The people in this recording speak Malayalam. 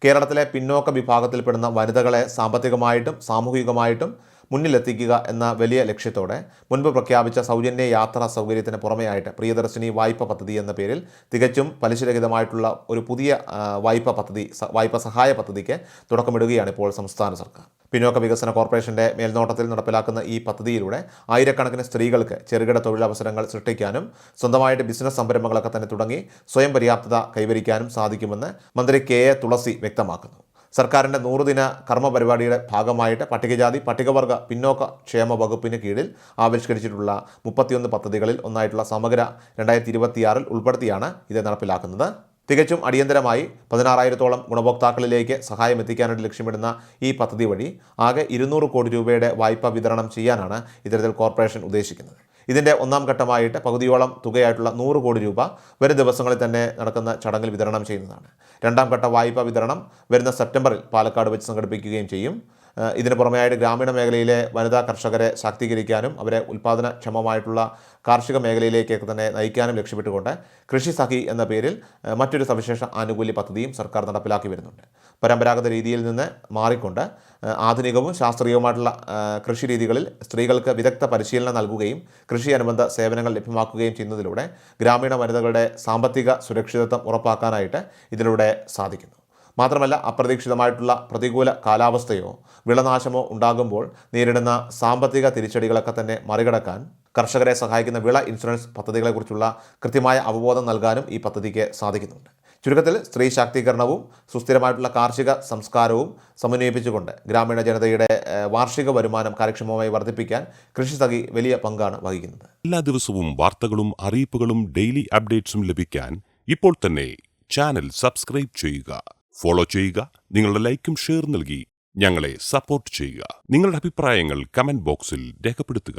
കേരളത്തിലെ പിന്നോക്ക വിഭാഗത്തിൽപ്പെടുന്ന വനിതകളെ സാമ്പത്തികമായിട്ടും സാമൂഹികമായിട്ടും മുന്നിലെത്തിക്കുക എന്ന വലിയ ലക്ഷ്യത്തോടെ മുൻപ് പ്രഖ്യാപിച്ച സൗജന്യ യാത്രാ സൗകര്യത്തിന് പുറമെയായിട്ട് പ്രിയദർശിനി വായ്പ പദ്ധതി എന്ന പേരിൽ തികച്ചും പലിശരഹിതമായിട്ടുള്ള ഒരു പുതിയ വായ്പ സഹായ പദ്ധതിക്ക് തുടക്കമിടുകയാണ് ഇപ്പോൾ സംസ്ഥാന സർക്കാർ. പിന്നോക്ക വികസന കോർപ്പറേഷന്റെ മേൽനോട്ടത്തിൽ നടപ്പിലാക്കുന്ന ഈ പദ്ധതിയിലൂടെ ആയിരക്കണക്കിന് സ്ത്രീകൾക്ക് ചെറുകിട തൊഴിലവസരങ്ങൾ സൃഷ്ടിക്കാനും സ്വന്തമായിട്ട് ബിസിനസ് സംരംഭങ്ങളൊക്കെ തന്നെ തുടങ്ങി സ്വയം പര്യാപ്തത കൈവരിക്കാനും സാധിക്കുമെന്ന് മന്ത്രി കെ എ തുളസി വ്യക്തമാക്കുന്നു. സർക്കാരിൻ്റെ 100 ദിന കർമ്മ പരിപാടിയുടെ ഭാഗമായിട്ട് പട്ടികജാതി പട്ടികവർഗ പിന്നോക്ക ക്ഷേമ വകുപ്പിന് കീഴിൽ ആവിഷ്കരിച്ചിട്ടുള്ള 31 പദ്ധതികളിൽ ഒന്നായിട്ടുള്ള സമഗ്ര 2026 ഉൾപ്പെടുത്തിയാണ് ഇത് നടപ്പിലാക്കുന്നത്. തികച്ചും അടിയന്തരമായി 16,000-ഓളം ഗുണഭോക്താക്കളിലേക്ക് സഹായം എത്തിക്കാനായിട്ട് ലക്ഷ്യമിടുന്ന ഈ പദ്ധതി വഴി ആകെ 200 കോടി രൂപയുടെ വായ്പ വിതരണം ചെയ്യാനാണ് ഇത്തരത്തിൽ കോർപ്പറേഷൻ ഉദ്ദേശിക്കുന്നത്. ഇതിൻ്റെ ഒന്നാം ഘട്ടമായിട്ട് പകുതിയോളം തുകയായിട്ടുള്ള 100 കോടി രൂപ വരും ദിവസങ്ങളിൽ തന്നെ നടക്കുന്ന ചടങ്ങിൽ വിതരണം ചെയ്യുന്നതാണ്. രണ്ടാം ഘട്ട വായ്പാ വിതരണം വരുന്ന സെപ്റ്റംബറിൽ പാലക്കാട് വെച്ച് സംഘടിപ്പിക്കുകയും ചെയ്യും. ഇതിന് പുറമെയായിട്ട് ഗ്രാമീണ മേഖലയിലെ വനിതാ കർഷകരെ ശാക്തീകരിക്കാനും അവരെ ഉൽപ്പാദനക്ഷമമായിട്ടുള്ള കാർഷിക മേഖലയിലേക്കൊക്കെ തന്നെ നയിക്കാനും ലക്ഷ്യമിട്ടുകൊണ്ട് കൃഷി സഖി എന്ന പേരിൽ മറ്റൊരു സവിശേഷ ആനുകൂല്യ പദ്ധതിയും സർക്കാർ നടപ്പിലാക്കി വരുന്നുണ്ട്. പരമ്പരാഗത രീതിയിൽ നിന്ന് മാറിക്കൊണ്ട് ആധുനികവും ശാസ്ത്രീയവുമായിട്ടുള്ള കൃഷി രീതികളിൽ സ്ത്രീകൾക്ക് വിദഗ്ധ പരിശീലനം നൽകുകയും കൃഷി അനുബന്ധ സേവനങ്ങൾ ലഭ്യമാക്കുകയും ചെയ്യുന്നതിലൂടെ ഗ്രാമീണ വനിതകളുടെ സാമ്പത്തിക സുരക്ഷിതത്വം ഉറപ്പാക്കാനായിട്ട് ഇതിലൂടെ സാധിക്കുന്നു. മാത്രമല്ല, അപ്രതീക്ഷിതമായിട്ടുള്ള പ്രതികൂല കാലാവസ്ഥയോ വിളനാശമോ ഉണ്ടാകുമ്പോൾ നേരിടുന്ന സാമ്പത്തിക തിരിച്ചടികളൊക്കെ തന്നെ മറികടക്കാൻ കർഷകരെ സഹായിക്കുന്ന വിള ഇൻഷുറൻസ് പദ്ധതികളെക്കുറിച്ചുള്ള കൃത്യമായ അവബോധം നൽകാനും ഈ പദ്ധതിക്ക് സാധിക്കുന്നുണ്ട്. ചുരുക്കത്തിൽ സ്ത്രീ ശാക്തീകരണവും സുസ്ഥിരമായിട്ടുള്ള കാർഷിക സംസ്കാരവും സമന്വയിപ്പിച്ചുകൊണ്ട് ഗ്രാമീണ ജനതയുടെ വാർഷിക വരുമാനം കാര്യക്ഷമമായി വർദ്ധിപ്പിക്കാൻ കൃഷി സഖി വലിയ പങ്കാണ് വഹിക്കുന്നത്. എല്ലാ ദിവസവും വാർത്തകളും അറിയിപ്പുകളും ഡെയിലി അപ്ഡേറ്റ്സും ലഭിക്കാൻ ഇപ്പോൾ തന്നെ ചാനൽ സബ്സ്ക്രൈബ് ചെയ്യുക, ഫോളോ ചെയ്യുക, നിങ്ങളുടെ ലൈക്കും ഷെയർ നൽകി ഞങ്ങളെ സപ്പോർട്ട് ചെയ്യുക. നിങ്ങളുടെ അഭിപ്രായങ്ങൾ കമന്റ് ബോക്സിൽ രേഖപ്പെടുത്തുക.